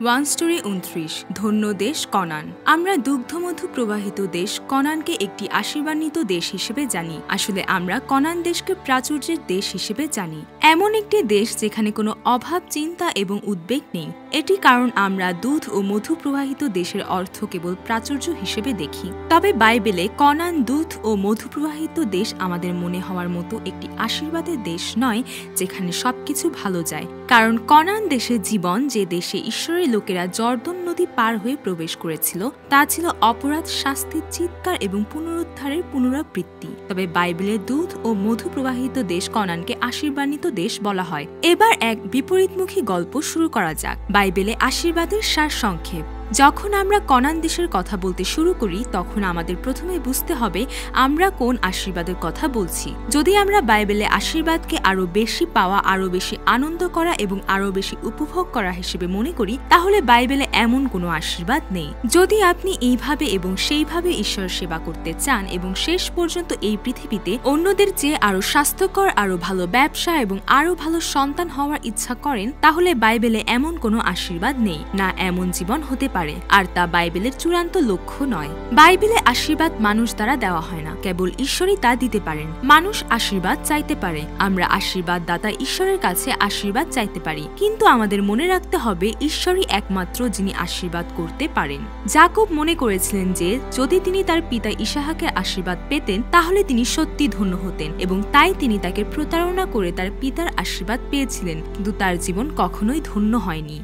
One story 29 ধন্য দেশ কনান। আমরা দুগ্ধমধু প্রবাহিত দেশ কনানকে একটি আশীর্বাদিত দেশ হিসেবে জানি। আসলে আমরা কনান দেশকে প্রাচুর্যের দেশ হিসেবে জানি, এমন একটি দেশ যেখানে কোনো অভাব, চিন্তা এবং উদ্বেগ নেই। এটি কারণ আমরা দুধ ও মধু প্রবাহিত দেশের অর্থ কেবল প্রাচুর্য হিসেবে দেখি। তবে বাইবেলে কনান দুধ ও মধু প্রবাহিত দেশ আমাদের মনে হওয়ার মতো একটি আশীর্বাদের দেশ নয়, যেখানে সবকিছু ভালো যায়। কারণ কনান দেশের জীবন, যে দেশে ঈশ্বরের লোকেরা জর্দন নদী পার হয়ে প্রবেশ করেছিল, তা ছিল অপরাধ, শাস্তির, চিৎকার এবং পুনরুদ্ধারের পুনরাবৃত্তি। তবে বাইবেলের দুধ ও মধু প্রবাহিত দেশ কনানকে আশীর্বাদিত দেশ বলা হয়। এবার এক বিপরীতমুখী গল্প শুরু করা যাক। বাইবেলে আশীর্বাদের সারসংক্ষেপ। যখন আমরা কনান দেশের কথা বলতে শুরু করি, তখন আমাদের প্রথমে বুঝতে হবে আমরা কোন আশীর্বাদের কথা বলছি। যদি আমরা বাইবেলে আশীর্বাদকে আরো বেশি পাওয়া, আরো বেশি আনন্দ করা এবং আরো বেশি উপভোগ করা হিসেবে মনে করি, তাহলে বাইবেলে এমন কোনো আশীর্বাদ নেই। যদি আপনি এইভাবে এবং সেইভাবে ঈশ্বর সেবা করতে চান এবং শেষ পর্যন্ত এই পৃথিবীতে অন্যদের চেয়ে আরো স্বাস্থ্যকর, আরো ভালো ব্যবসা এবং আরো ভালো সন্তান হওয়ার ইচ্ছা করেন, তাহলে বাইবেলে এমন কোনো আশীর্বাদ নেই, না এমন জীবন হতে পারে। আর তা বাইবেলের চূড়ান্ত লক্ষ্য নয়। বাইবেলে আশীর্বাদ মানুষ দ্বারা দেওয়া হয় না, কেবল ঈশ্বরই তা দিতে পারেন। মানুষ আশীর্বাদ চাইতে পারে, আমরা আশীর্বাদ দাতা ঈশ্বরের কাছে আশীর্বাদ চাইতে পারি, কিন্তু আমাদের মনে রাখতে হবে ঈশ্বরই একমাত্র যিনি আশীর্বাদ করতে পারেন। যাকব মনে করেছিলেন যে যদি তিনি তার পিতা ইসাহাকের আশীর্বাদ পেতেন, তাহলে তিনি সত্যি ধন্য হতেন, এবং তাই তিনি তাকে প্রতারণা করে তার পিতার আশীর্বাদ পেয়েছিলেন, কিন্তু তার জীবন কখনোই ধন্য হয়নি।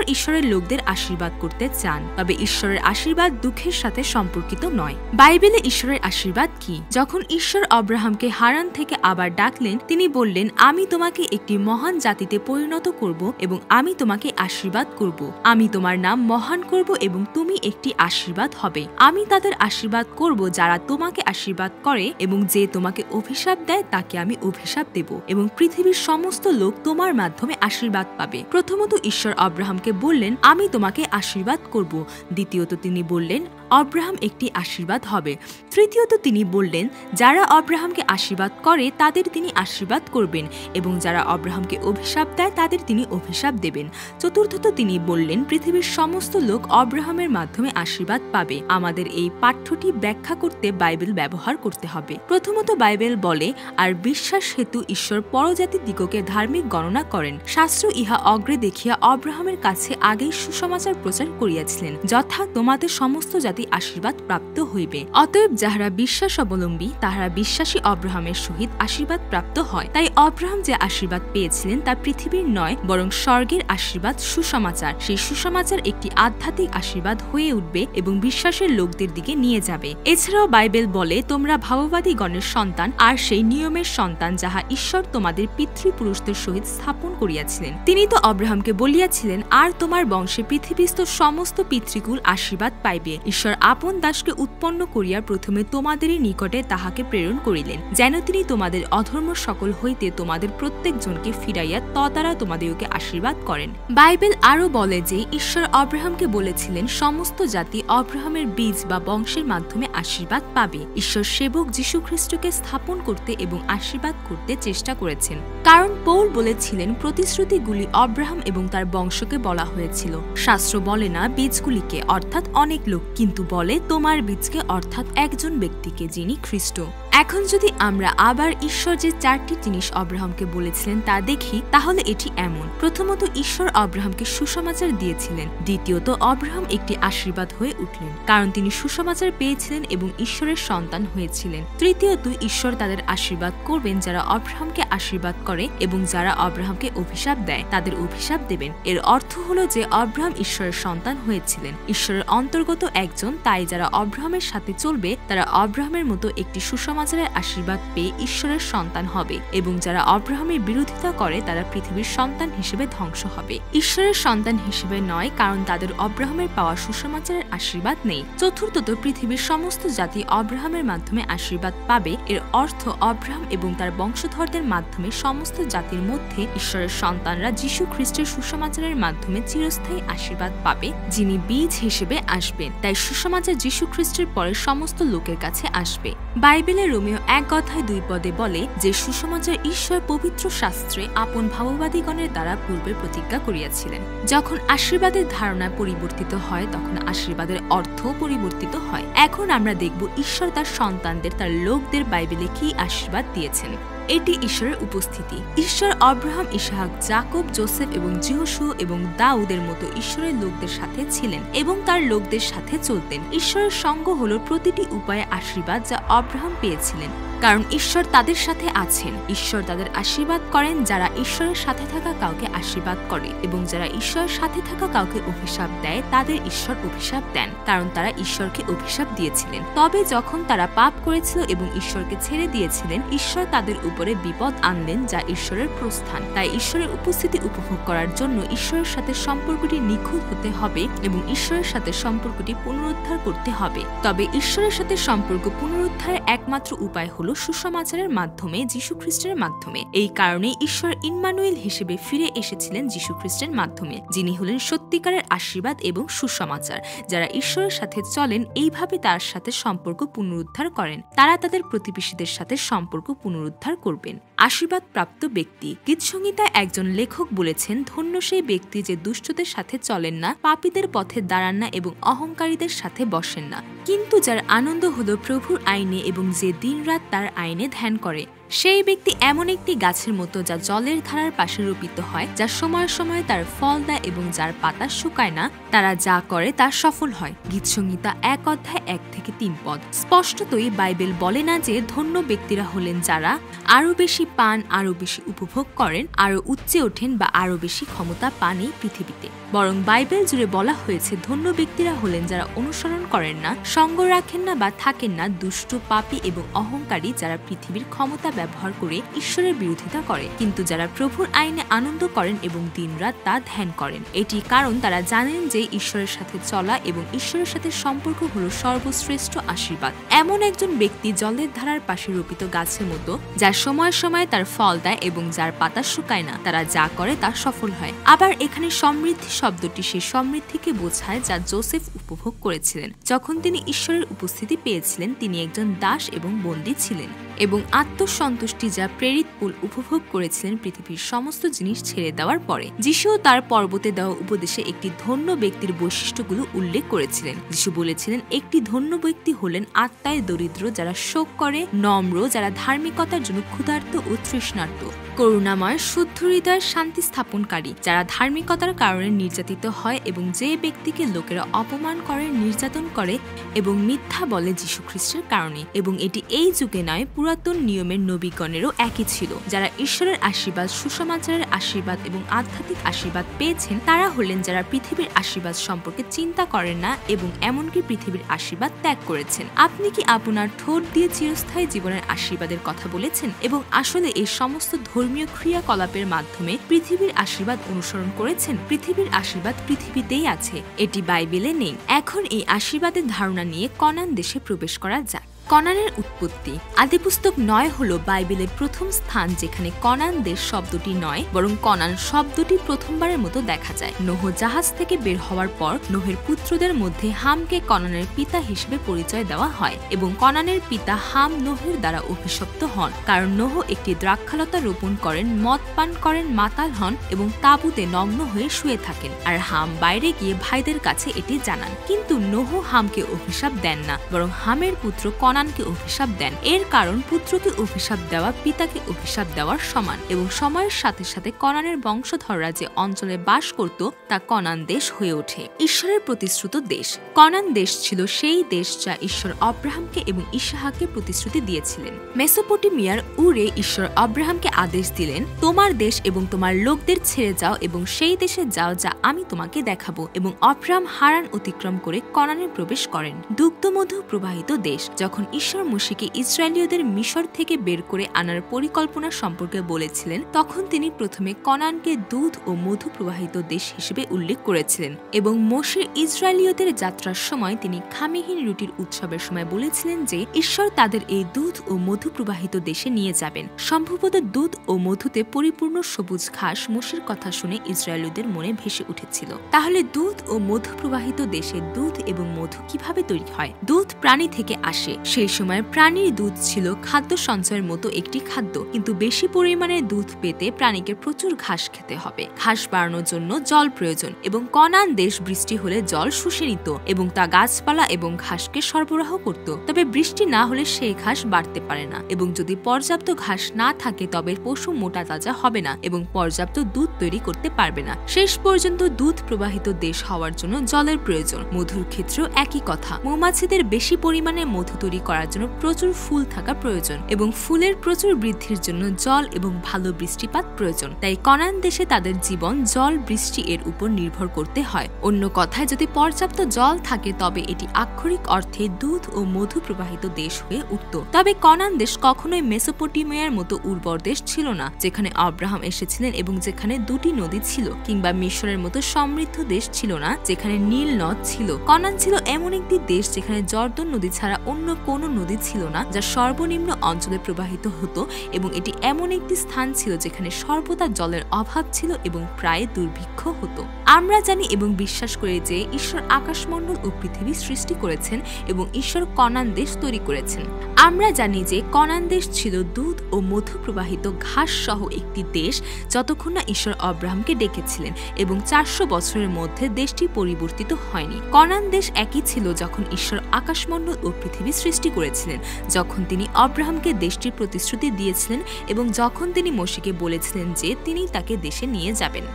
ঈশ্বরের লোকদের আশীর্বাদ করতে চান, তবে ঈশ্বরের আশীর্বাদ দুঃখের সাথে সম্পর্কিত নয়। বাইবেলে ঈশ্বরের আশীর্বাদ কি? যখন ঈশ্বর আব্রাহামকে হারান থেকে আবার ডাকলেন, তিনি বললেন, আমি তোমাকে একটি মহান জাতিতে পরিণত করব এবং আমি তোমাকে আশীর্বাদ করব। আমি তোমার নাম মহান করব এবং তুমি একটি আশীর্বাদ হবে। আমি তাদের আশীর্বাদ করব যারা তোমাকে আশীর্বাদ করে, এবং যে তোমাকে অভিশাপ দেয় তাকে আমি অভিশাপ দেব, এবং পৃথিবীর সমস্ত লোক তোমার মাধ্যমে আশীর্বাদ পাবে। প্রথমত ঈশ্বর আব্রাহামকে বললেন, আমি তোমাকে আশীর্বাদ করব। দ্বিতীয়ত তিনি বললেন আব্রাহাম একটি আশীর্বাদ হবে। তৃতীয়ত তিনি বললেন যারা আব্রাহামকে আশীর্বাদ করে তাদের তিনি আশীর্বাদ করবেন, এবং যারা আব্রাহামকে অভিশাপ দেয় তাদের তিনি অভিশাপ দেবেন। চতুর্থত তিনি বললেন পৃথিবীর সমস্ত লোক আব্রাহামের মাধ্যমে আশীর্বাদ পাবে। আমাদের এই পাঠ্যটি ব্যাখ্যা করতে বাইবেল ব্যবহার করতে হবে। প্রথমত বাইবেল বলে, আর বিশ্বাস হেতু ঈশ্বর পরজাতি দিগকে ধার্মিক গণনা করেন। শাস্ত্র ইহা অগ্রে দেখিয়া আব্রাহামের কাছে আগেই সুসমাচার প্রচার করিয়াছিলেন, যথা তোমাদের সমস্ত জাতি আশীর্বাদ প্রাপ্ত হইবে। অতএব যাহারা বিশ্বাস অবলম্বী, তাহারা বিশ্বাসী আব্রাহামের সহিত আশীর্বাদ প্রাপ্ত হয়। তাই আব্রাহাম যে আশীর্বাদ পেয়েছিলেন তা পৃথিবীর নয়, বরং স্বর্গের আশীর্বাদ, সুসমাচার। সেই সুসমাচার একটি আধ্যাত্মিক আশীর্বাদ হয়ে উঠবে এবং বিশ্বাসের লোকদের দিকে নিয়ে যাবে। এছাড়াও বাইবেল বলে, তোমরা ভাববাদী গণের সন্তান, আর সেই নিয়মের সন্তান যাহা ঈশ্বর তোমাদের পিতৃপুরুষদের সহিত স্থাপন করিয়াছিলেন। তিনি তো আব্রাহামকে বলিয়াছিলেন, আর তোমার বংশে পৃথিবীস্থ সমস্ত পিতৃকুল আশীর্বাদ পাইবে। ঈশ্বর আপন দাসকে উৎপন্ন করিয়া প্রথমে তোমাদেরই নিকটে তাহাকে প্রেরণ করিলেন, যেন তিনি তোমাদের অধর্ম সকল হইতে তোমাদের প্রত্যেকজনকে ফিরাইয়া তদ্বারা তোমাদেরকে আশীর্বাদ করেন। বাইবেল আরো বলে যে ঈশ্বর আব্রাহামকে বলেছিলেন সমস্ত জাতি আব্রাহামের বীজ বা বংশের মাধ্যমে আশীর্বাদ পাবে। ঈশ্বর সেবক যীশু খ্রিস্টকে স্থাপন করতে এবং আশীর্বাদ করতে চেষ্টা করেছেন, কারণ পৌল বলেছিলেন প্রতিশ্রুতিগুলি আব্রাহাম এবং তার বংশকে বলা হয়েছিল। শাস্ত্র বলে না বীজগুলিকে, অর্থাৎ অনেক লোক, কিন্তু বলে তোমার বীজকে, অর্থাৎ একজন ব্যক্তিকে, যিনি খ্রিস্ট। এখন যদি আমরা আবার ঈশ্বর যে চারটি জিনিস আব্রাহামকে বলেছিলেন তা দেখি, তাহলে এটি এমন। প্রথমত ঈশ্বর আব্রাহামকে সুসমাচার দিয়েছিলেন। দ্বিতীয়ত আব্রাহাম একটি আশীর্বাদ হয়ে উঠলেন, কারণ তিনি সুসমাচার পেয়েছিলেন এবং ঈশ্বরের সন্তান হয়েছিলেন। তৃতীয়ত ঈশ্বর তাদের আশীর্বাদ করবেন যারা আব্রাহামকে আশীর্বাদ করে, এবং যারা আব্রাহামকে অভিশাপ দেয় তাদের অভিশাপ দেবেন। এর অর্থ হলো যে আব্রাহাম ঈশ্বরের সন্তান হয়েছিলেন, ঈশ্বরের অন্তর্গত একজন। তাই যারা আব্রাহামের সাথে চলবে তারা আব্রাহামের মতো একটি সুসমাচারের আশীর্বাদ পেয়ে ঈশ্বরের সন্তান হবে, এবং যারা আব্রাহামের বিরোধিতা করে তারা পৃথিবীর সন্তান হিসেবে ধ্বংস হবে, ঈশ্বরের সন্তান হিসেবে নয়, কারণ তাদের আব্রাহামের পাওয়া সুসমাচারের আশীর্বাদ নেই। চতুর্থত পৃথিবীর সমস্ত জাতি আব্রাহামের মাধ্যমে আশীর্বাদ পাবে। এর অর্থ আব্রাহাম এবং তার বংশধরদের মাধ্যমে সমস্ত জাতির মধ্যে ঈশ্বরের সন্তানরা যীশু খ্রিস্টের সুসমাচারের মাধ্যমে চিরস্থায়ী আশীর্বাদ পাবে, যিনি বীজ হিসেবে আসবেন। তাই সুসমাচার যীশু খ্রিস্টের পরে সমস্ত লোকের কাছে আসবে। বাইবেলে রোমীয় 1:2 বলে যে সুসমাচার ঈশ্বর পবিত্র শাস্ত্রে আপন ভাববাদীগণের দ্বারা পূর্বে প্রতিজ্ঞা করিয়াছিলেন। যখন আশীর্বাদের ধারণা পরিবর্তিত হয় তখন আশীর্বাদের অর্থ পরিবর্তিত হয়। এখন আমরা দেখব ঈশ্বর তার সন্তানদের, তার লোকদের বাইবেলে কি আশীর্বাদ দিয়েছেন। এটি ঈশ্বরের উপস্থিতি। ঈশ্বর আব্রাহাম, ইসহাক, যাকব, যোসেফ এবং যিহোশু এবং দাউদের মতো ঈশ্বরের লোকদের সাথে ছিলেন এবং তার লোকদের সাথে চলতেন। ঈশ্বরের সঙ্গ হল প্রতিটি উপায়ে আশীর্বাদ যা আব্রাহাম পেয়েছিলেন, কারণ ঈশ্বর তাদের সাথে আছেন। ঈশ্বর তাদের আশীর্বাদ করেন যারা ঈশ্বরের সাথে থাকা কাউকে আশীর্বাদ করে, এবং যারা ঈশ্বরের সাথে থাকা কাউকে অভিশাপ দেয় তাদের ঈশ্বর অভিশাপ দেন, কারণ তারা ঈশ্বরকে অভিশাপ দিয়েছিলেন। তবে যখন তারা পাপ করেছিল এবং ঈশ্বরকে ছেড়ে দিয়েছিলেন, ঈশ্বর তাদের উপরে বিপদ আনলেন যা ঈশ্বরের প্রস্থান। তাই ঈশ্বরের উপস্থিতি উপভোগ করার জন্য ঈশ্বরের সাথে সম্পর্কটি নিখুঁত হতে হবে এবং ঈশ্বরের সাথে সম্পর্কটি পুনরুদ্ধার করতে হবে। তবে ঈশ্বরের সাথে সম্পর্ক পুনরুদ্ধারের একমাত্র উপায় হল সুসমাচারের মাধ্যমে, যীশু খ্রিস্টের মাধ্যমে। এই কারণে ঈশ্বর ইম্মানুয়েল হিসেবে ফিরে এসেছিলেন যীশু খ্রিস্টের মাধ্যমে, যিনি হলেন সত্যিকারের আশীর্বাদ এবং সুসমাচার। যারা ঈশ্বরের সাথে চলেন এইভাবে তার সাথে সম্পর্ক পুনরুদ্ধার করেন, তারা তাদের প্রতিবেশীদের সাথে সম্পর্ক পুনরুদ্ধার করবেন। আশীর্বাদ প্রাপ্ত ব্যক্তি। গীতসংহিতায় একজন লেখক বলেছেন, ধন্য সেই ব্যক্তি যে দুষ্টদের সাথে চলেন না, পাপীদের পথে দাঁড়ান না এবং অহংকারীদের সাথে বসেন না, কিন্তু যার আনন্দ হলো প্রভুর আইনে এবং যে দিনরাত তার আইনে ধ্যান করে। সেই ব্যক্তি এমন একটি গাছের মতো যা জলের ধারার পাশে রোপিত হয়, যা সময়ে সময়ে তার ফল দেয় এবং যার পাতা শুকায় না। তারা যা করে তা সফল হয়। গীতসংহিতা 1:1-3 স্পষ্টতই বাইবেল বলে না যে ধন্য ব্যক্তিরা হলেন যারা আরো বেশি পান, আরো বেশি উপভোগ করেন, আরো উচ্চে ওঠেন বা আরো বেশি ক্ষমতা পান এই পৃথিবীতে। বরং বাইবেল জুড়ে বলা হয়েছে ধন্য ব্যক্তিরা হলেন যারা অনুসরণ করেন না, সঙ্গ রাখেন না বা থাকেন না দুষ্ট, পাপী এবং অহংকারী, যারা পৃথিবীর ক্ষমতা ব্যবহার করে ঈশ্বরের বিরোধিতা করে, কিন্তু যারা প্রভুর আইনে আনন্দ করেন এবং দিনরাত তা ধ্যান করেন। এটি কারণ তারা জানেন যে ঈশ্বরের সাথে চলা এবং ঈশ্বরের সাথে সম্পর্ক হলো সর্বশ্রেষ্ঠ আশীর্বাদ। এমন একজন ব্যক্তি জলের ধারার পাশে রোপিত গাছের মতো, যা সময়ে সময়ে তার ফল দেয় এবং যার পাতা শুকায় না। তারা যা করে তা সফল হয়। আবার এখানে সমৃদ্ধি শব্দটি সেই সমৃদ্ধিকে বোঝায় যা যোসেফ উপভোগ করেছিলেন। যখন তিনি ঈশ্বরের উপস্থিতি পেয়েছিলেন, তিনি একজন দাস এবং বন্দী ছিলেন, এবং আত্মসন্তুষ্টি যা প্রেরিত পুল উপভোগ করেছিলেন পৃথিবীর সমস্ত জিনিস ছেড়ে দেওয়ার পরে। যিশুও তার পর্বতে দেওয়া উপদেশে একটি ধন্য ব্যক্তির বৈশিষ্ট্যগুলো উল্লেখ করেছিলেন। যিশু বলেছিলেন, একটি ধন্য ব্যক্তি হলেন আত্মায় দরিদ্র, যারা শোক করে, নম্র, যারা ধার্মিকতার জন্য ক্ষুধার্ত ও তৃষ্ণার্ত, করুণাময়, শুদ্ধ হৃদয়, শান্তি স্থাপনকারী, যারা ধার্মিকতার কারণে নির্যাতিত হয় এবং যে ব্যক্তিকে লোকেরা অপমান করে, নির্যাতন করে এবং মিথ্যা বলে যীশু খ্রিস্টের কারণে। এবং এটি এই যুগে নয়, পুরাতন নিয়মের নবীগণেরও একই ছিল। যারা ঈশ্বরের আশীর্বাদ, সুসমাচারের আশীর্বাদ এবং আধ্যাত্মিক আশীর্বাদ পেয়েছেন, তারা হলেন যারা পৃথিবীর আশীর্বাদ সম্পর্কে চিন্তা করেন না এবং এমনকি পৃথিবীর আশীর্বাদ ত্যাগ করেছেন। আপনি কি আপনার ঠোঁট দিয়ে চিরস্থায়ী জীবনের আশীর্বাদের কথা বলেছেন এবং আসলে এই সমস্ত ধর্মীয় ক্রিয়াকলাপের মাধ্যমে পৃথিবীর আশীর্বাদ অনুসরণ করেছেন? পৃথিবীর আশীর্বাদ পৃথিবীতেই আছে, এটি বাইবেলে নেই। এখন এই আশীর্বাদের ধারণা নিয়ে কনান দেশে প্রবেশ করা যাক। কনানের উৎপত্তি। আদিপুস্তক 9 হলো বাইবেলের প্রথম স্থান যেখানে কনান দেশ শব্দটি নয়, বরং কনান শব্দটি প্রথমবারের মতো দেখা যায়। নোহ জাহাজ থেকে বের হওয়ার পর নোহের পুত্রদের মধ্যে হামকে কনানের পিতা হিসেবে পরিচয় দেওয়া হয়, এবং কনানের পিতা হাম নোহের দ্বারা অভিশপ্ত হন, কারণ নোহ একটি দ্রাক্ষালতা রোপণ করেন, মদ পান করেন, মাতাল হন এবং তাঁবুতে নগ্ন হয়ে শুয়ে থাকেন। আর হাম বাইরে গিয়ে ভাইদের কাছে এটি জানান। কিন্তু নোহ হামকে অভিশাপ দেন না, বরং হামের পুত্র কনানকে অভিশাপ দেন। এর কারণ পুত্রকে অভিশাপ দেওয়া পিতাকে অভিশাপ দেওয়ার সমান, এবং সময়ের সাথে সাথে কনানের বংশধররা যে অঞ্চলে বাস করত তা কনান দেশ হয়ে ওঠে, ঈশ্বরের প্রতিশ্রুত দেশ। কনান দেশ ছিল সেই দেশ যা ঈশ্বর আব্রাহামকে এবং ইসহাককে প্রতিশ্রুতি দিয়েছিলেন। মেসোপটেমিয়ার উরে ঈশ্বর আব্রাহামকে আদেশ দিলেন, তোমার দেশ এবং তোমার লোকদের ছেড়ে যাও এবং সেই দেশে যাও যা আমি তোমাকে দেখাবো। এবং আব্রাহাম হারান অতিক্রম করে কনানে প্রবেশ করেন, দুগ্ধমধু প্রবাহিত দেশ। যখন ঈশ্বর মোশেকে ইসরায়েলীয়দের মিশর থেকে বের করে আনার পরিকল্পনা সম্পর্কে বলেছিলেন, তখন তিনি প্রথমে কনানকে দুধ ও মধু প্রবাহিত দেশ হিসেবে উল্লেখ করেছিলেন, এবং মোশে ইসরায়েলীয়দের যাত্রার সময় তিনি খামিহীন রুটির উৎসবের সময় বলেছিলেন যে ঈশ্বর তাদের এই দুধ ও মধু প্রবাহিত দেশে নিয়ে যাবেন। সম্ভবত দুধ ও মধুতে পরিপূর্ণ সবুজ ঘাস মোশের কথা শুনে ইসরায়েলীয়দের মনে ভেসে উঠেছিল। তাহলে দুধ ও মধু প্রবাহিত দেশে দুধ এবং মধু কিভাবে তৈরি হয়? দুধ প্রাণী থেকে আসে, সেই সময় প্রাণীর দুধ ছিল খাদ্য সঞ্চয়ের মতো একটি খাদ্য, কিন্তু বেশি পরিমাণে দুধ পেতে প্রাণীকে প্রচুর ঘাস খেতে হবে। ঘাস বাড়ানোর জন্য জল প্রয়োজন এবং কনান দেশ বৃষ্টি হলে জল শুষে নিত এবং তা গাছপালা এবং ঘাসকে সরবরাহ করত। তবে বৃষ্টি না হলে সেই ঘাস বাড়তে পারে না এবং যদি পর্যাপ্ত ঘাস না থাকে তবে পশু মোটা তাজা হবে না এবং পর্যাপ্ত দুধ তৈরি করতে পারবে না। শেষ পর্যন্ত দুধ প্রবাহিত দেশ হওয়ার জন্য জলের প্রয়োজন। মধুর ক্ষেত্রেও একই কথা। মৌমাছিদের বেশি পরিমাণে মধু তৈরি করার জন্য প্রচুর ফুল থাকা প্রয়োজন এবং ফুলের প্রচুর বৃদ্ধির জন্য জল এবং ভালো বৃষ্টিপাত প্রয়োজন। তাই কনান দেশে তাদের জীবন জল বৃষ্টি এর উপর নির্ভর করতে হয়। অন্য কথায়, যদি পর্যাপ্ত জল থাকে তবে এটি আক্ষরিক অর্থে দুধ ও মধু প্রবাহিত দেশ হয়ে উঠত। তবে কনান দেশ কখনোই মেসোপটেমিয়ার মতো উর্বর দেশ ছিল না, যেখানে আব্রাহাম এসেছিলেন এবং যেখানে দুটি নদী ছিল, কিংবা মিশরের মতো সমৃদ্ধ দেশ ছিল না যেখানে নীল নদ ছিল। কনান ছিল এমন একটি দেশ যেখানে জর্দন নদী ছাড়া অন্য কোনো নদী ছিল না যা সর্বনিম্ন অঞ্চলে প্রবাহিত হতো, এবং এটি এমন একটি স্থান ছিল যেখানে সর্বদা জলের অভাব ছিল এবং প্রায় দুর্ভিক্ষ হতো। আমরা জানি এবং বিশ্বাস করি যে ঈশ্বর আকাশমণ্ডল ও পৃথিবী সৃষ্টি করেছেন এবং ঈশ্বর কনান দেশ তৈরি করেছেন। আমরা জানি যে কনান দেশ ছিল দুধ ও মধু প্রবাহিত ঘাস সহ একটি দেশ যতক্ষণ না ঈশ্বর আব্রাহামকে ডেকেছিলেন, এবং 400 বছরের মধ্যে দেশটি পরিবর্তিত হয়নি। কনান দেশ একই ছিল যখন ঈশ্বর আকাশমণ্ডল ও পৃথিবী সৃষ্টি করেছিলেন, যখন তিনি আব্রাহামকে দেশটির প্রতিশ্রুতি দিয়েছিলেন এবং যখন তিনি মোশেকে বলেছিলেন যে তিনি তাকে দেশে নিয়ে যাবেন।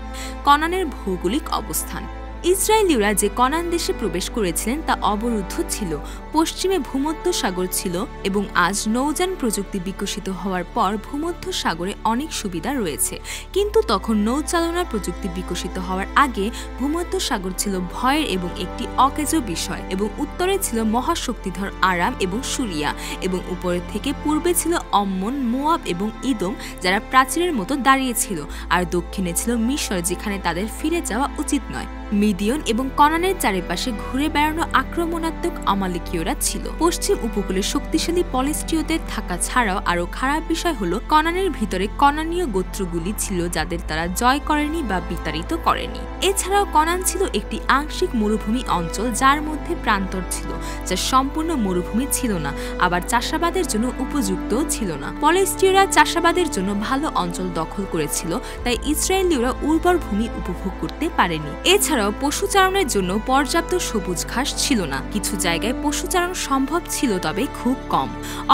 কনানের ভৌগোলিক অবস্থান। ইসরায়েলীয়রা যে কনান দেশে প্রবেশ করেছিলেন তা অবরুদ্ধ ছিল। পশ্চিমে ভূমধ্য সাগর ছিল এবং আজ নৌযান প্রযুক্তি বিকশিত হওয়ার পর ভূমধ্য সাগরে অনেক সুবিধা রয়েছে, কিন্তু তখন নৌচালনা প্রযুক্তি বিকশিত হওয়ার আগে ভূমধ্য সাগর ছিল ভয়ের এবং একটি অকেজো বিষয়, এবং উত্তরে ছিল মহাশক্তিধর আরাম এবং সুরিয়া, এবং উপরের থেকে পূর্বে ছিল অম্মন, মোয়াব এবং ইদোম যারা প্রাচীরের মতো দাঁড়িয়েছিল, আর দক্ষিণে ছিল মিশর যেখানে তাদের ফিরে যাওয়া উচিত নয়। মিদিয়ন এবং কনানের চারিপাশে ঘুরে বেড়ানো আক্রমণাত্মক আমালিকীয়রা ছিল। পশ্চিম উপকূলে শক্তিশালী পলিস্টীয়দের থাকা ছাড়াও আরো খারাপ বিষয় হলো কনানের ভিতরে কনানীয় গোত্রগুলি ছিল যাদের তারা জয় করেনি বা বিতাড়িত করেনি। এছাড়াও কনান ছিল একটি আংশিক মরুভূমি অঞ্চল যার মধ্যে প্রান্তর ছিল, যা সম্পূর্ণ মরুভূমি ছিল না, আবার চাষাবাদের জন্য উপযুক্ত ছিল না। পলিস্টীয়রা চাষাবাদের জন্য ভালো অঞ্চল দখল করেছিল, তাই ইসরায়েলীয়রা উর্বর ভূমি উপভোগ করতে পারেনি। এছাড়াও পশুচারণের জন্য পর্যাপ্ত সবুজ ঘাস ছিল না। কিছু জায়গায় পশুচারণ সম্ভব ছিল, তবে খুব কম।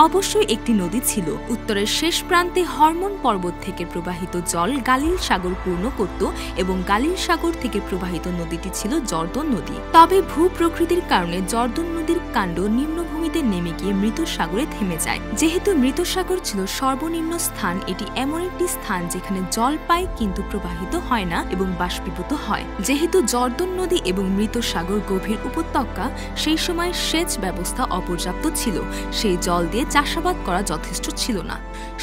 অবশ্যই একটি নদী ছিল। উত্তরের শেষ প্রান্তে হরমোন পর্বত থেকে প্রবাহিত জল গালিল সাগর পূর্ণ করত, এবং গালিল সাগর থেকে প্রবাহিত নদীটি ছিল জর্দন নদী। তবে ভূ প্রকৃতির কারণে জর্দন নদীর কাণ্ড নিম্নভূমিতে নেমে গিয়ে মৃত সাগরে থেমে যায়। যেহেতু মৃত সাগর ছিল সর্বনিম্ন স্থান, এটি এমন একটি স্থান যেখানে জল পায় কিন্তু প্রবাহিত হয় না এবং বাষ্পীভূত হয়। যেহেতু জর্দন নদী এবং মৃত সাগর গভীর উপত্যকা, সেই সময় সেচ ব্যবস্থা অপর্যাপ্ত ছিল। সেই জল দিয়ে চাষাবাদ করা যথেষ্ট ছিল না।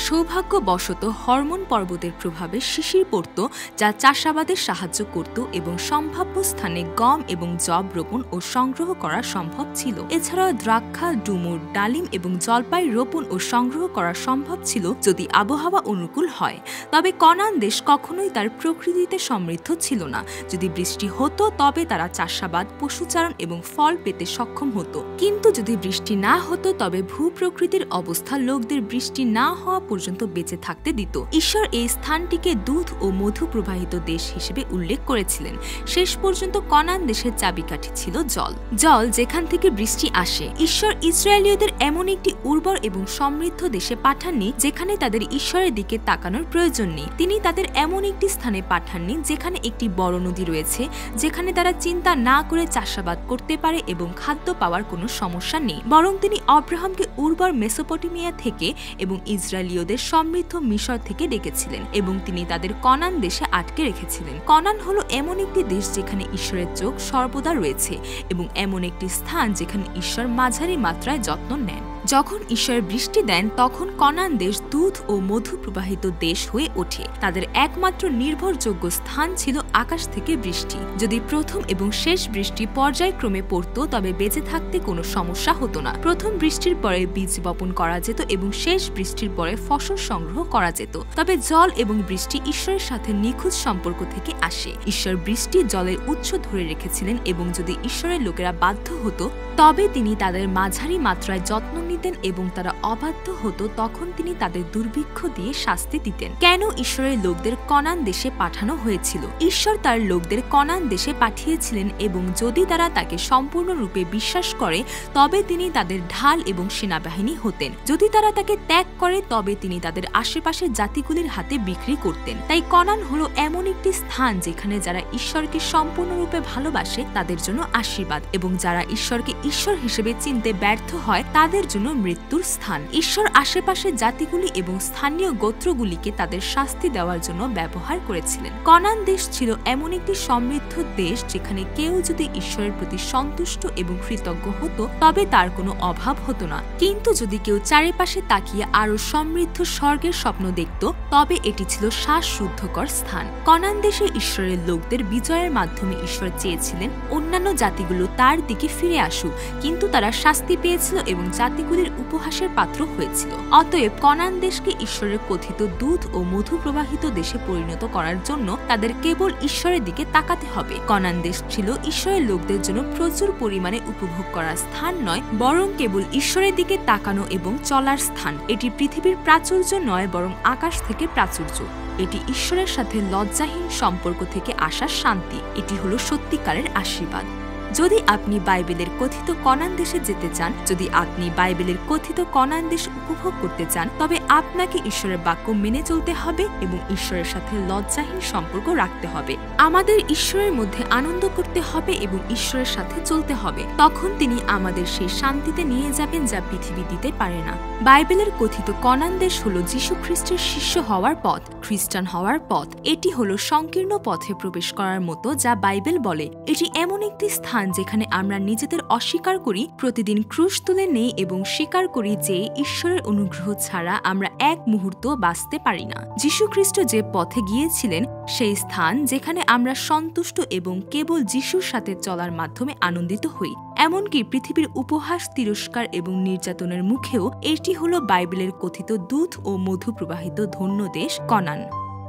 সৌভাগ্যবশত হরমোন পর্বতের প্রভাবে শিশির পড়ত, যা চাষাবাদে সাহায্য করত এবং সম্ভাব্য স্থানে গম এবং যব রোপণ ও সংগ্রহ করা সম্ভব ছিল। এছাড়াও দ্রাক্ষা, ডুমুর, ডালিম এবং জলপাই রোপণ ও সংগ্রহ করা সম্ভব ছিল যদি আবহাওয়া অনুকূল হয়। তবে কনান দেশ কখনোই তার প্রকৃতিতে সমৃদ্ধ ছিল না। যদি বৃষ্টি হতো তবে তারা চাষাবাদ, পশুচারণ এবং ফল পেতে সক্ষম হতো, কিন্তু যদি বৃষ্টি না হতো তবে ভূপ্রকৃতির অবস্থা লোকদের বৃষ্টি না হওয়া পর্যন্ত বেঁচে থাকতে দিত। ঈশ্বর এই স্থানটিকে দুধ ও মধু প্রবাহিত দেশ হিসেবে উল্লেখ করেছিলেন। শেষ পর্যন্ত কনান দেশের চাবিকাঠি ছিল জল। জল যেখান থেকে বৃষ্টি আসে। ঈশ্বর ইসরায়েলীয়দের এমন একটি উর্বর এবং সমৃদ্ধ দেশে পাঠাননি যেখানে তাদের ঈশ্বরের দিকে তাকানোর প্রয়োজন নেই। তিনি তাদের এমন একটি স্থানে পাঠাননি যেখানে একটি বড় নদী রয়েছে, যেখানে তারা চিন্তা না করে চাষাবাদ করতে পারে এবং খাদ্য পাওয়ার কোনো সমস্যা নেই। বরং তিনি আব্রাহামকে উর্বর মেসোপটেমিয়া থেকে এবং ইসরায়েলীয়দের সমৃদ্ধ মিশর থেকে ডেকেছিলেন, এবং তিনি তাদের কনান দেশে আটকে রেখেছিলেন। কনান হলো এমন একটি দেশ যেখানে ঈশ্বরের চোখ সর্বদা রয়েছে, এবং এমন একটি স্থান যেখানে ঈশ্বর মাঝারি মাত্রায় যত্ন নেন। যখন ঈশ্বর বৃষ্টি দেন তখন কনান দেশ দুধ ও মধু প্রবাহিত দেশ হয়ে ওঠে। তাদের একমাত্র নির্ভরযোগ্য স্থান ছিল আকাশ থেকে বৃষ্টি। যদি প্রথম এবং শেষ বৃষ্টি পর্যায়ক্রমে পড়তো তবে বেঁচে থাকতে কোনো সমস্যা হতো না। প্রথম বৃষ্টির পরে বীজ বপন করা যেত এবং শেষ বৃষ্টির পরে ফসল সংগ্রহ করা যেত। তবে জল এবং বৃষ্টি ঈশ্বরের সাথে নিখুঁত সম্পর্ক থেকে আসে। ঈশ্বর বৃষ্টি জলের উৎস ধরে রেখেছিলেন, এবং যদি ঈশ্বরের লোকেরা বাধ্য হতো তবে তিনি তাদের মাঝারি মাত্রায় যত্ন নিতেন এবং তারা অবাধ্য হতো তখন তিনি তাদের দুর্ভিক্ষ দিয়ে শাস্তি দিতেন। কেন ঈশ্বরের লোকদের কনান দেশে পাঠানো হয়েছিল? ঈশ্বর তার লোকদের কনান দেশে পাঠিয়েছিলেন এবং যদি তারা তাকে সম্পূর্ণরূপে বিশ্বাস করে তবে তিনি তাদের ঢাল এবং সেনাবাহিনী হতেন। যদি তারা তাকে ত্যাগ করে তবে তিনি তাদের আশেপাশের জাতিগুলির হাতে বিক্রি করতেন। তাই কনান হলো এমন একটি স্থান যেখানে যারা ঈশ্বরকে সম্পূর্ণরূপে ভালোবাসে তাদের জন্য আশীর্বাদ এবং যারা ঈশ্বরকে ঈশ্বর হিসেবে চিনতে ব্যর্থ হয় তাদের জন্য মৃত্যুর স্থান। ঈশ্বর আশেপাশের জাতিগুলি এবং স্থানীয় গোত্রগুলিকে তাদের শাস্তি দেওয়ার জন্য ব্যবহার করেছিলেন। কনান দেশ ছিল এমন একটি সমৃদ্ধ দেশ যেখানে কেউ যদি ঈশ্বরের প্রতি সন্তুষ্ট এবং কৃতজ্ঞ হতো তবে তার কোনো অভাব হতো না। কিন্তু যদি কেউ চারিপাশে তাকিয়ে আরো সমৃদ্ধ স্বর্গের স্বপ্ন দেখত তবে এটি ছিল শ্বাসরুদ্ধকর স্থান। কনান দেশে ঈশ্বরের লোকদের বিজয়ের মাধ্যমে ঈশ্বর চেয়েছিলেন অন্যান্য জাতিগুলো তার দিকে ফিরে আসুক, কিন্তু তারা শাস্তি পেয়েছিল এবং জাতিগুলির উপহাসের পাত্র হয়েছিল। অতএব কনান দেশকে ঈশ্বরের কথিত দুধ ও মধু প্রবাহিত দেশে পরিণত করার জন্য তাদের কেবল ঈশ্বরের দিকে তাকাতে হবে। কনান দেশ ছিল ঈশ্বরের লোকদের জন্য প্রচুর পরিমাণে উপভোগ করার স্থান নয়, বরং কেবল ঈশ্বরের দিকে তাকানো এবং চলার স্থান। এটি পৃথিবীর প্রাচুর্য নয়, বরং আকাশ থেকে প্রাচুর্য। এটি ঈশ্বরের সাথে লজ্জাহীন সম্পর্ক থেকে আসা শান্তি। এটি হলো সত্যিকারের আশীর্বাদ। যদি আপনি বাইবেলের কথিত কনান দেশে যেতে চান, যদি আপনি বাইবেলের কথিত কনান দেশ উপভোগ করতে চান, তবে আপনাকে ঈশ্বরের বাক্য মেনে চলতে হবে এবং ঈশ্বরের সাথে লজ্জাহীন সম্পর্ক রাখতে হবে। আমাদের ঈশ্বরের মধ্যে আনন্দ করতে হবে এবং ঈশ্বরের সাথে চলতে হবে। তখন তিনি আমাদের সেই শান্তিতে নিয়ে যাবেন যা পৃথিবী দিতে পারে না। বাইবেলের কথিত কনান দেশ হলো যীশু খ্রিস্টের শিষ্য হওয়ার পথ, খ্রিস্টান হওয়ার পথ। এটি হলো সংকীর্ণ পথে প্রবেশ করার মতো যা বাইবেল বলে। এটি এমন একটি স্থান যেখানে আমরা নিজেদের অস্বীকার করি, প্রতিদিন ক্রুশ তুলে নেই এবং স্বীকার করি যে ঈশ্বরের অনুগ্রহ ছাড়া আমরা এক মুহূর্ত বাঁচতে পারি না। যীশু খ্রিস্ট যে পথে গিয়েছিলেন সেই স্থান যেখানে আমরা সন্তুষ্ট এবং কেবল যীশুর সাথে চলার মাধ্যমে আনন্দিত হই। এমনকি পৃথিবীর উপহাস, তিরস্কার এবং নির্যাতনের মুখেও এটি হলো বাইবেলের কথিত দুধ ও মধু প্রবাহিত ধন্য দেশ কনান।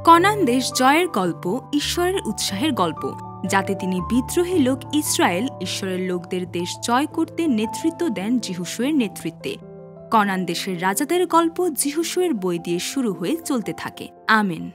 কনান দেশ জয়ের গল্প, ঈশ্বরের উৎসাহের গল্প, যাতে তিনি বিদ্রোহী লোক ইসরায়েল ঈশ্বরের লোকদের দেশ জয় করতে নেতৃত্ব দেন যিহোশুয়ের নেতৃত্বে। কনান দেশের রাজাদের গল্প যিহোশুয়ের বই দিয়ে শুরু হয়ে চলতে থাকে। আমেন।